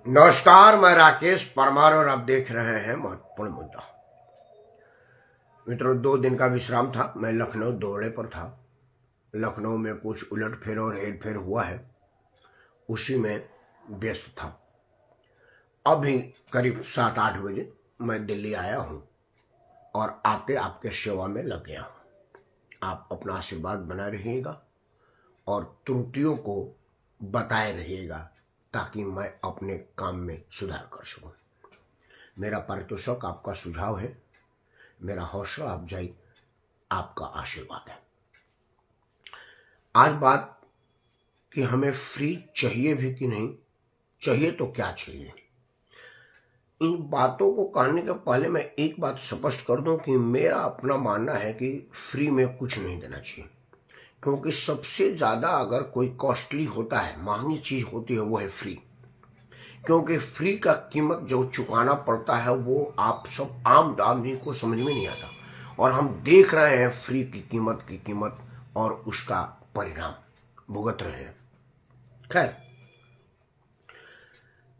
नमस्कार, मैं राकेश परमार और आप देख रहे हैं महत्वपूर्ण मुद्दा। मित्रों, 2 दिन का विश्राम था। मैं लखनऊ दौरे पर था। लखनऊ में कुछ उलटफेर और हेरफेर हुआ है, उसी में व्यस्त था। अभी करीब 7-8 बजे मैं दिल्ली आया हूं और आते आपके सेवा में लग गया हूं। आप अपना आशीर्वाद बनाए रहिएगा और त्रुटियों को बताए रहिएगा ताकि मैं अपने काम में सुधार कर सकूं। मेरा पारितोषिक आपका सुझाव है, मेरा हौसला अफजाई आपका आशीर्वाद है। आज बात कि हमें फ्री चाहिए भी कि नहीं, चाहिए तो क्या चाहिए। इन बातों को कहने के पहले मैं एक बात स्पष्ट कर दूं कि मेरा अपना मानना है कि फ्री में कुछ नहीं देना चाहिए, क्योंकि सबसे ज्यादा अगर कोई कॉस्टली होता है, महंगी चीज होती है, वो है फ्री। क्योंकि फ्री का कीमत जो चुकाना पड़ता है वो आप सब आम आदमी को समझ में नहीं आता, और हम देख रहे हैं फ्री की कीमत और उसका परिणाम भुगत रहे हैं। खैर,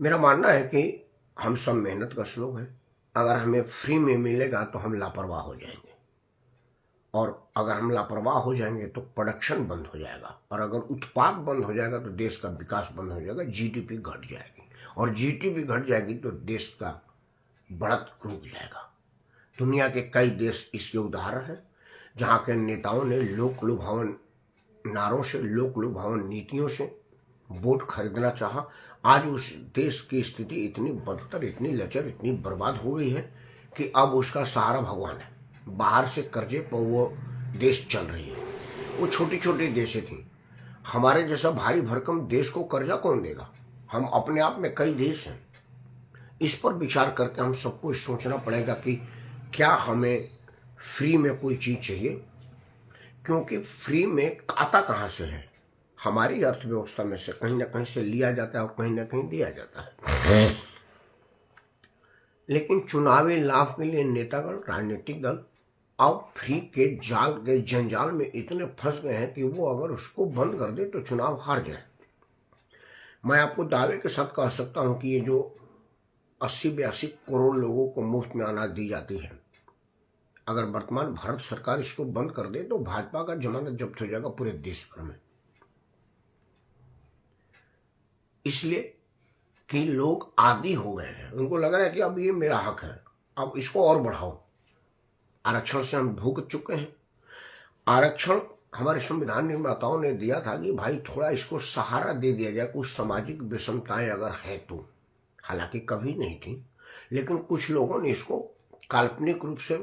मेरा मानना है कि हम सब मेहनत कश लोग हैं। अगर हमें फ्री में मिलेगा तो हम लापरवाह हो जाएंगे, और अगर हम लापरवाह हो जाएंगे तो प्रोडक्शन बंद हो जाएगा, और अगर उत्पाद बंद हो जाएगा तो देश का विकास बंद हो जाएगा, जीडीपी घट जाएगी, और जीडीपी घट जाएगी तो देश का बढ़त रुक जाएगा। दुनिया के कई देश इसके उदाहरण हैं, जहां के नेताओं ने लोक लुभावन नारों से, लोक लुभावन नीतियों से वोट खरीदना चाहा। आज उस देश की स्थिति इतनी बदतर, इतनी लचर, इतनी बर्बाद हो गई है कि अब उसका सहारा भगवान है। बाहर से कर्जे पर वो देश चल रही है। वो छोटी छोटी देशें थी। हमारे जैसा भारी भरकम देश को कर्जा कौन देगा? हम अपने आप में कई देश हैं। इस पर विचार करके हम सबको सोचना पड़ेगा कि क्या हमें फ्री में कोई चीज चाहिए, क्योंकि फ्री में आता कहां से है? हमारी अर्थव्यवस्था में से कहीं ना कहीं से लिया जाता है और कहीं ना कहीं दिया जाता है। लेकिन चुनावी लाभ के लिए नेतागण, राजनीतिक दल अब फ्री के जाल के जंजाल में इतने फंस गए हैं कि वो अगर उसको बंद कर दे तो चुनाव हार जाए। मैं आपको दावे के साथ कह सकता हूं कि ये जो 80-82 करोड़ लोगों को मुफ्त में अनाज दी जाती है, अगर वर्तमान भारत सरकार इसको बंद कर दे तो भाजपा का जमानत जब्त हो जाएगा पूरे देश भर में। इसलिए कि लोग आदी हो गए हैं, उनको लग रहा है कि अब ये मेरा हक है, अब इसको और बढ़ाओ। आरक्षण से हम भूग चुके हैं। आरक्षण हमारे संविधान निर्माताओं ने दिया था कि भाई थोड़ा इसको सहारा दे दिया जाए, कुछ सामाजिक विषमताएं अगर है तो। हालांकि कभी नहीं थी, लेकिन कुछ लोगों ने इसको काल्पनिक रूप से,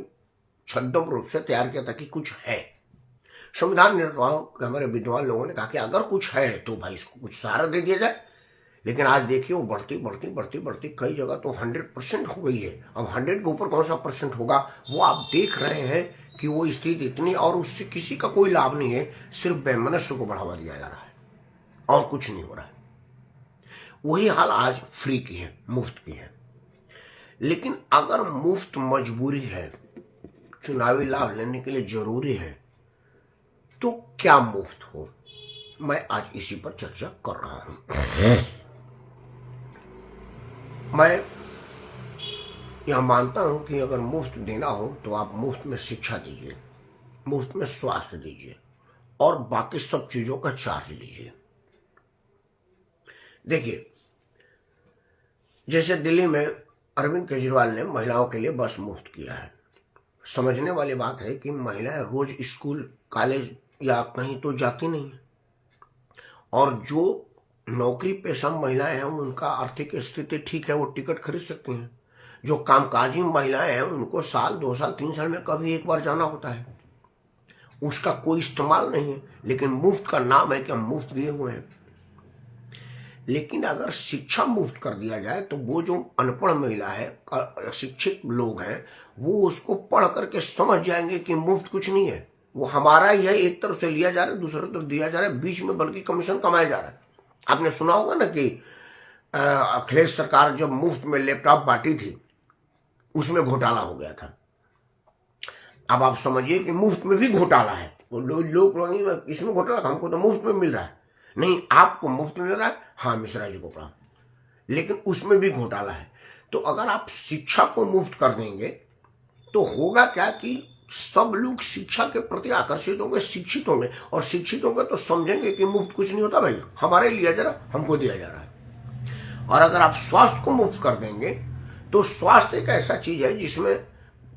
छद्म रूप से तैयार किया था कि कुछ है। संविधान निर्माताओं, हमारे विद्वान लोगों ने कहा कि अगर कुछ है तो भाई इसको कुछ सहारा दे दिया जाए। लेकिन आज देखिए वो बढ़ती बढ़ती बढ़ती बढ़ती कई जगह तो 100% हो गई है। अब 100 के ऊपर कौन सा परसेंट होगा वो आप देख रहे हैं कि वो स्थिति इतनी, और उससे किसी का कोई लाभ नहीं है, सिर्फ बेमनस्य को बढ़ावा दिया जा रहा है और कुछ नहीं हो रहा है। वही हाल आज फ्री की है, मुफ्त की है। लेकिन अगर मुफ्त मजबूरी है, चुनावी लाभ लेने के लिए जरूरी है, तो क्या मुफ्त हो? मैं आज इसी पर चर्चा कर रहा हूं। मैं यह मानता हूं कि अगर मुफ्त देना हो तो आप मुफ्त में शिक्षा दीजिए, मुफ्त में स्वास्थ्य दीजिए, और बाकी सब चीजों का चार्ज लीजिए। देखिए, जैसे दिल्ली में अरविंद केजरीवाल ने महिलाओं के लिए बस मुफ्त किया है। समझने वाली बात है कि महिलाएं रोज स्कूल, कॉलेज या कहीं तो जाती नहीं है, और जो नौकरी पेशा महिलाएं हैं उनका आर्थिक स्थिति ठीक है, वो टिकट खरीद सकती हैं। जो कामकाजी महिलाएं हैं उनको साल, 2 साल, 3 साल में कभी एक बार जाना होता है, उसका कोई इस्तेमाल नहीं है। लेकिन मुफ्त का नाम है कि हम मुफ्त दिए हुए हैं। लेकिन अगर शिक्षा मुफ्त कर दिया जाए तो वो जो अनपढ़ महिला है, अशिक्षित लोग हैं, वो उसको पढ़ करके समझ जाएंगे कि मुफ्त कुछ नहीं है, वो हमारा ही है। एक तरफ से लिया जा रहा है, दूसरी तरफ दिया जा रहा है, बीच में बल्कि कमीशन कमाया जा रहा है। आपने सुना होगा ना कि अखिलेश सरकार जब मुफ्त में लैपटॉप बांटी थी उसमें घोटाला हो गया था। अब आप समझिए कि मुफ्त में भी घोटाला है। लोग इसमें घोटाला, हमको तो मुफ्त में मिल रहा है। नहीं, आपको मुफ्त में मिल रहा है, हाँ मिश्रा जी को पढ़ा। लेकिन उसमें भी घोटाला है। तो अगर आप शिक्षा को मुफ्त कर देंगे तो होगा क्या कि सब लोग शिक्षा के प्रति आकर्षित होंगे, शिक्षित होंगे, और शिक्षित होंगे तो समझेंगे कि मुफ्त कुछ नहीं होता भाई, हमारे लिए जरा हमको दिया जा रहा है। और अगर आप स्वास्थ्य को मुफ्त कर देंगे तो स्वास्थ्य एक ऐसा चीज है जिसमें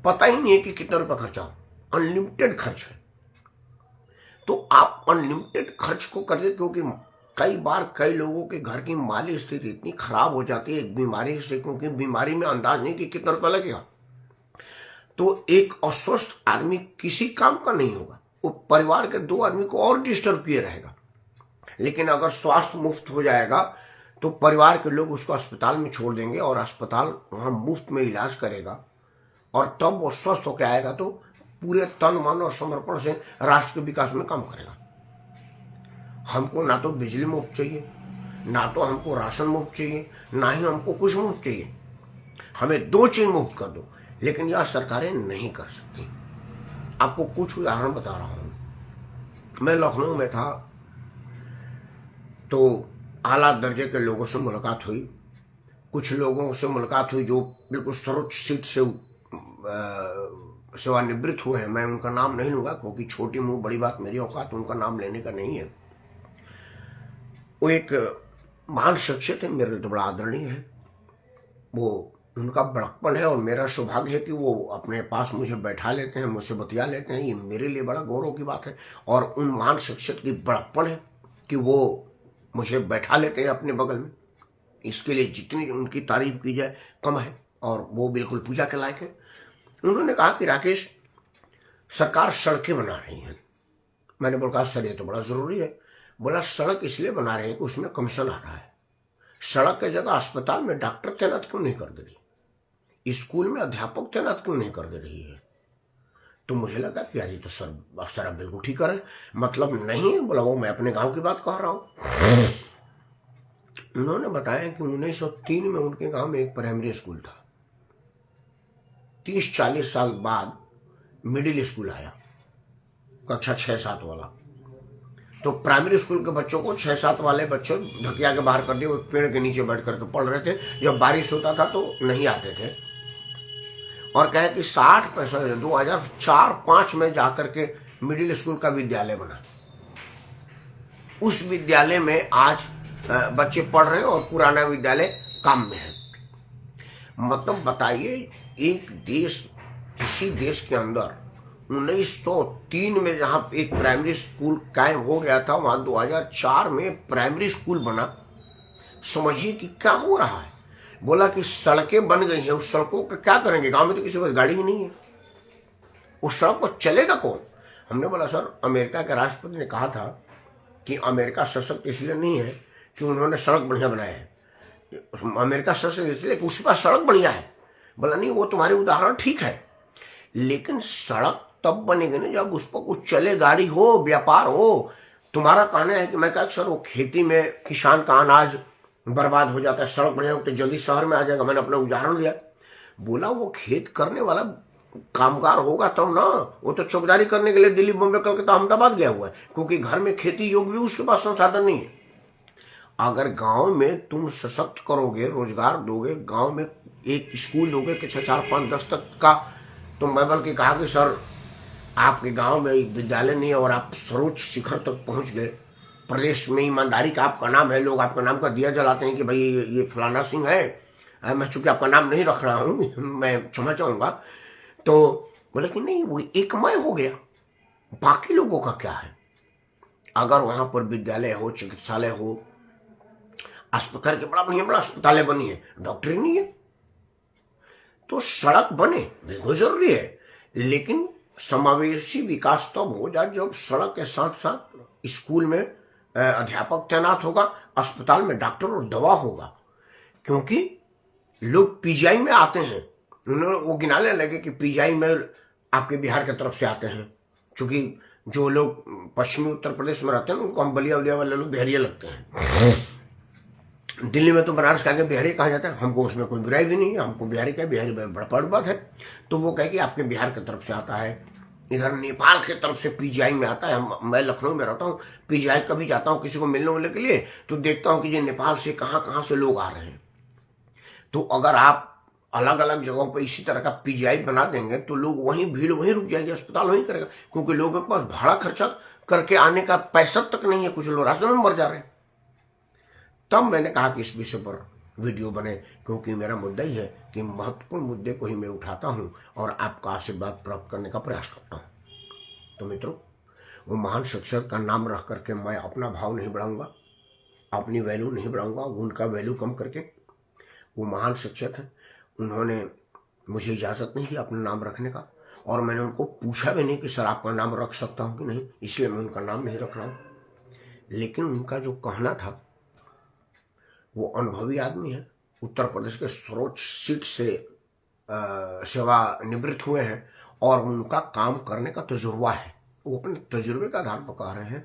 पता ही नहीं है कि कितना रुपया खर्चा हो, अनलिमिटेड खर्च है। तो आप अनलिमिटेड खर्च को करिए, क्योंकि कई बार कई लोगों के घर की माली स्थिति इतनी खराब हो जाती है एक बीमारी से, क्योंकि बीमारी में अंदाज नहीं कि कितना रुपया लगेगा। तो एक अस्वस्थ आदमी किसी काम का नहीं होगा, वो परिवार के 2 आदमी को और डिस्टर्ब किए रहेगा। लेकिन अगर स्वास्थ्य मुफ्त हो जाएगा तो परिवार के लोग उसको अस्पताल में छोड़ देंगे और अस्पताल वहां मुफ्त में इलाज करेगा, और तब वो स्वस्थ होकर आएगा तो पूरे तन मन और समर्पण से राष्ट्र के विकास में काम करेगा। हमको ना तो बिजली मुफ्त चाहिए, ना तो हमको राशन मुफ्त चाहिए, ना ही हमको कुछ मुफ्त चाहिए। हमें 2 चीज मुफ्त कर दो, लेकिन यह सरकारें नहीं कर सकती। आपको कुछ उदाहरण बता रहा हूं। मैं लखनऊ में था तो आला दर्जे के लोगों से मुलाकात हुई। कुछ लोगों से मुलाकात हुई जो बिल्कुल सर्वोच्च सीट से सेवानिवृत्त हुए हैं। मैं उनका नाम नहीं लूंगा क्योंकि छोटी मुंह बड़ी बात, मेरी औकात उनका नाम लेने का नहीं है। वो एक महान शख्सियत है, मेरे तो बड़ा आदरणीय है। वो उनका बड़प्पन है और मेरा सौभाग्य है कि वो अपने पास मुझे बैठा लेते हैं, मुझसे बतिया लेते हैं। ये मेरे लिए बड़ा गौरव की बात है। और उन महान शख्सियत की बड़प्पन है कि वो मुझे बैठा लेते हैं अपने बगल में। इसके लिए जितनी उनकी तारीफ की जाए कम है, और वो बिल्कुल पूजा के लायक है। उन्होंने कहा कि राकेश, सरकार सड़कें बना रही है। मैंने बोला सर ये तो बड़ा जरूरी है। बोला सड़क इसलिए बना रहे हैं कि उसमें कमीशन आ रहा है। सड़क की जगह अस्पताल में डॉक्टर तैनात क्यों नहीं कर दे रही, स्कूल में अध्यापक तैनात क्यों नहीं कर दे रही है। तो मुझे लगा कि यार ये तो सर बिल्कुल ठीक है, मतलब नहीं है। बोला वो मैं अपने गांव की बात कह रहा हूं। उन्होंने बताया कि 1903 में उनके गांव में एक प्राइमरी स्कूल था। 30-40 साल बाद मिडिल स्कूल आया, कक्षा 6-7 वाला। तो प्राइमरी स्कूल के बच्चों को 6-7 वाले बच्चे धकिया के बाहर कर दिए। वो पेड़ के नीचे बैठ करके पढ़ रहे थे। जब बारिश होता था तो नहीं आते थे। और कहे कि 60 पैसा 2004-05 में जाकर के मिडिल स्कूल का विद्यालय बना। उस विद्यालय में आज बच्चे पढ़ रहे हैं और पुराना विद्यालय काम में है। मतलब बताइए, एक देश, किसी देश के अंदर 1903 में जहां एक प्राइमरी स्कूल कायम हो गया था, वहां 2004 में प्राइमरी स्कूल बना। समझिए कि क्या हो रहा है। बोला कि सड़कें बन गई हैं, उस सड़कों का क्या करेंगे, गांव में तो किसी पास गाड़ी ही नहीं है, उस सड़क पर चलेगा कौन। हमने बोला सर, अमेरिका के राष्ट्रपति ने कहा था कि अमेरिका सशक्त इसलिए नहीं है कि उन्होंने सड़क बढ़िया बनाया है, अमेरिका सशक्त इसलिए कि उसके पास सड़क बढ़िया है। बोला नहीं, वो तुम्हारे उदाहरण ठीक है, लेकिन सड़क तब बनेगी ना जब उस पर कुछ चले, गाड़ी हो, व्यापार हो। तुम्हारा कहना है कि मैं कहा सर वो खेती में किसान का अनाज बर्बाद हो जाता है, सड़क बढ़िया हो तो जल्दी शहर में आ जाएगा। मैंने अपना उदाहरण लिया। बोला वो खेत करने वाला कामगार होगा तब ना, वो तो चौकीदारी करने के लिए दिल्ली, बॉम्बे, कलकत्ता, अहमदाबाद गया हुआ है, क्योंकि घर में खेती योग्य भी उसके पास संसाधन नहीं है। अगर गांव में तुम सशक्त करोगे, रोजगार दोगे, गांव में एक स्कूल दोगे कि 6, 4, 5, 10 तक का, तो मैं बल्कि कहा कि सर आपके गांव में एक विद्यालय नहीं है और आप सर्वोच्च शिखर तक पहुंच गए। प्रदेश में ईमानदारी का आपका नाम है, लोग आपका नाम का दिया जलाते हैं कि भाई ये फलाना सिंह है। मैं चूंकि आपका नाम नहीं रख रहा हूं, मैं क्षमा चाहूंगा। तो बोले कि नहीं, वो एकमय हो गया, बाकी लोगों का क्या है। अगर वहां पर विद्यालय हो, चिकित्सालय हो, अस्पताल के बड़ा अस्पताल बनी है, डॉक्टर ही नहीं है, तो सड़क बने बिल्कुल जरूरी है। लेकिन समावेशी विकास तब हो जाए जब सड़क के साथ साथ स्कूल में अध्यापक तैनात होगा, अस्पताल में डॉक्टर और दवा होगा। क्योंकि लोग पीजीआई में आते हैं, उन्होंने वो गिनाने लगे कि पीजीआई में आपके बिहार की तरफ से आते हैं, क्योंकि जो लोग पश्चिमी उत्तर प्रदेश में रहते हैं उनको हम बलिया उलिया वाले लोग बिहारिया लगते हैं। दिल्ली में तो बनारस का आगे बिहारी कहा जाता है, हमको उसमें कोई बुराई भी नहीं है, हमको बिहारी का बिहारी बड़ा बड़ी बात है। तो वो कहे कि आपके बिहार की तरफ से आता है, इधर नेपाल की तरफ से पीजीआई में आता है। मैं लखनऊ में रहता हूँ, पीजीआई कभी जाता हूँ किसी को मिलने उलने के लिए तो देखता हूँ कि ये नेपाल से कहाँ से लोग आ रहे हैं। तो अगर आप अलग अलग जगहों पर इसी तरह का पीजीआई बना देंगे तो लोग वहीं भीड़ वहीं रुक जाएगी, अस्पताल वहीं करेगा, क्योंकि लोगों के पास भाड़ा खर्चा करके आने का पैसा तक नहीं है, कुछ लोग रास्ते में मर जा रहे हैं। तब मैंने कहा कि इस विषय पर वीडियो बने, क्योंकि मेरा मुद्दा ही है कि महत्वपूर्ण मुद्दे को ही मैं उठाता हूं और आपका आशीर्वाद प्राप्त करने का प्रयास करता हूं। तो मित्रों, वो महान शख्सियत का नाम रख करके मैं अपना भाव नहीं बढ़ाऊंगा, अपनी वैल्यू नहीं बढ़ाऊंगा, उनका वैल्यू कम करके। वो महान शख्सियत है, उन्होंने मुझे इजाज़त नहीं दी अपना नाम रखने का, और मैंने उनको पूछा भी नहीं कि सर आपका नाम रख सकता हूँ कि नहीं, इसलिए मैं उनका नाम नहीं रख रहा हूँ। लेकिन उनका जो कहना था, वो अनुभवी आदमी है, उत्तर प्रदेश के सरोज सीट से सेवानिवृत्त हुए हैं और उनका काम करने का तजुर्बा है। वो अपने तजुर्बे के आधार पर कह रहे हैं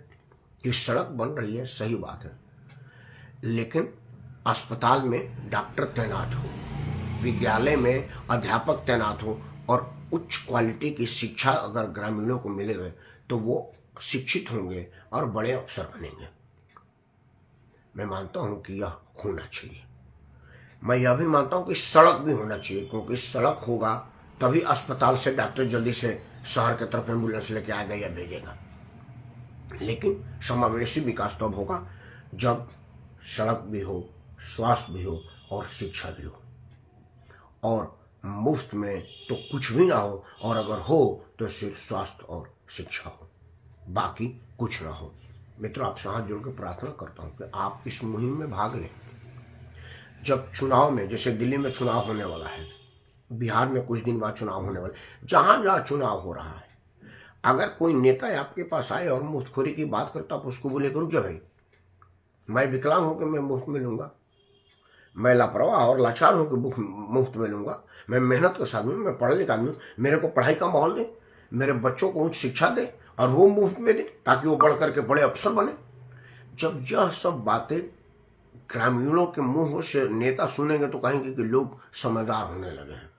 कि सड़क बन रही है, सही बात है, लेकिन अस्पताल में डॉक्टर तैनात हो, विद्यालय में अध्यापक तैनात हो और उच्च क्वालिटी की शिक्षा अगर ग्रामीणों को मिलेगा तो वो शिक्षित होंगे और बड़े अफसर बनेंगे। मैं मानता हूं कि यह होना चाहिए। मैं यह भी मानता हूं कि सड़क भी होना चाहिए, क्योंकि सड़क होगा तभी अस्पताल से डॉक्टर जल्दी से शहर की तरफ एम्बुलेंस लेके आएगा या भेजेगा। लेकिन समावेशी विकास तब होगा जब सड़क भी हो, स्वास्थ्य भी हो और शिक्षा भी हो। और मुफ्त में तो कुछ भी ना हो, और अगर हो तो सिर्फ स्वास्थ्य और शिक्षा हो, बाकी कुछ ना हो। मित्रों, आपसे हाथ जोड़ कर प्रार्थना करता हूं कि आप इस मुहिम में भाग लें। जब चुनाव में, जैसे दिल्ली में चुनाव होने वाला है, बिहार में कुछ दिन बाद चुनाव होने वाला है, जहां जहां चुनाव हो रहा है, अगर कोई नेता आपके पास आए और मुफ्तखोरी की बात करता, आप उसको बोले रुक जा भाई, मैं विकलांग हूं कि मैं मुफ्त में लूंगा, मैं लापरवाह और लाचार हूं कि मुफ्त में लूंगा, मैं मेहनत का आदमी हूं, मैं पढ़ा लिखा आदमी हूं, मेरे को पढ़ाई का माहौल दे, मेरे बच्चों को उच्च शिक्षा दे और वो मुफ्त में दे ताकि वो बढ़ करके बड़े अफसर बने। जब यह सब बातें ग्रामीणों के मुंह से नेता सुनेंगे तो कहेंगे कि लोग समझदार होने लगे हैं,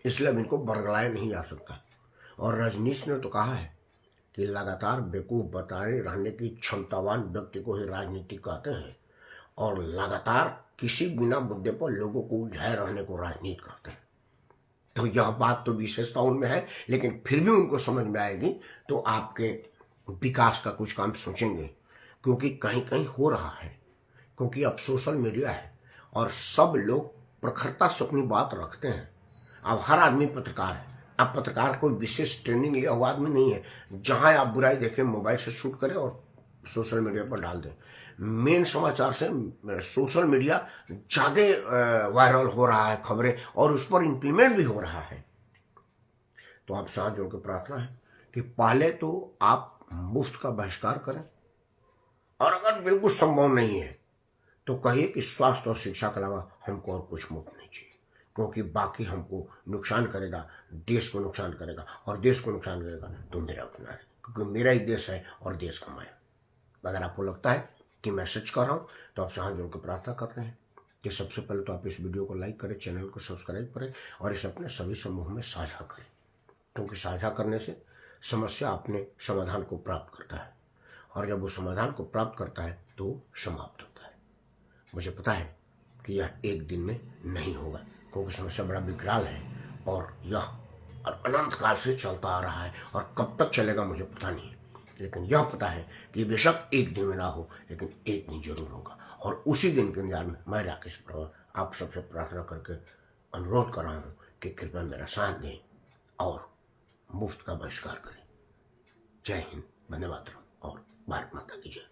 इसलिए अब इनको बरगलाया नहीं जा सकता। और रजनीश ने तो कहा है कि लगातार बेवकूफ बताए रहने की क्षमतावान व्यक्ति को ही राजनीति कहते हैं, और लगातार किसी बिना मुद्दे पर लोगों को उलझाए रहने को राजनीति कहते हैं। तो यह बात तो विशेषता उनमें है, लेकिन फिर भी उनको समझ में आएगी तो आपके विकास का कुछ काम सोचेंगे, क्योंकि कहीं कहीं हो रहा है, क्योंकि अब सोशल मीडिया है और सब लोग प्रखरता से अपनी बात रखते हैं। अब हर आदमी पत्रकार है। अब पत्रकार कोई विशेष ट्रेनिंग लिया हुआ आदमी नहीं है, जहां आप बुराई देखें मोबाइल से शूट करें और सोशल मीडिया पर डाल दें। मेन समाचार से सोशल मीडिया ज़्यादा वायरल हो रहा है खबरें, और उस पर इम्प्लीमेंट भी हो रहा है। तो आप साथ जोड़ के प्रार्थना है कि पहले तो आप मुफ्त का बहिष्कार करें, और अगर बिल्कुल संभव नहीं है तो कहिए कि स्वास्थ्य और शिक्षा के अलावा हमको और कुछ मुफ्त नहीं चाहिए, क्योंकि बाकी हमको नुकसान करेगा, देश को नुकसान करेगा, और देश को नुकसान करेगा तो मेरा उठना है, क्योंकि मेरा ही देश है और देश कमाया। अगर आपको लगता है कि मैं सच कर रहा हूँ तो आप हाथ जोड़ के प्रार्थना करते हैं कि सबसे पहले तो आप इस वीडियो को लाइक करें, चैनल को सब्सक्राइब करें और इसे अपने सभी समूह में साझा करें, क्योंकि साझा करने से समस्या अपने समाधान को प्राप्त करता है, और जब वो समाधान को प्राप्त करता है तो समाप्त होता है। मुझे पता है कि यह एक दिन में नहीं होगा, क्योंकि समस्या बड़ा विकराल है और यह अनंत काल से चलता आ रहा है, और कब तक चलेगा मुझे पता नहीं, लेकिन यह पता है कि बेशक एक दिन में ना हो, लेकिन एक दिन जरूर होगा। और उसी दिन के इंतजार में मैं राकेश प्रभा आप सबसे प्रार्थना करके अनुरोध कर रहा हूँ कि कृपया मेरा साथ दें और मुफ्त का बहिष्कार करें। जय हिंद, वंदे मातरम और भारत माता की जय।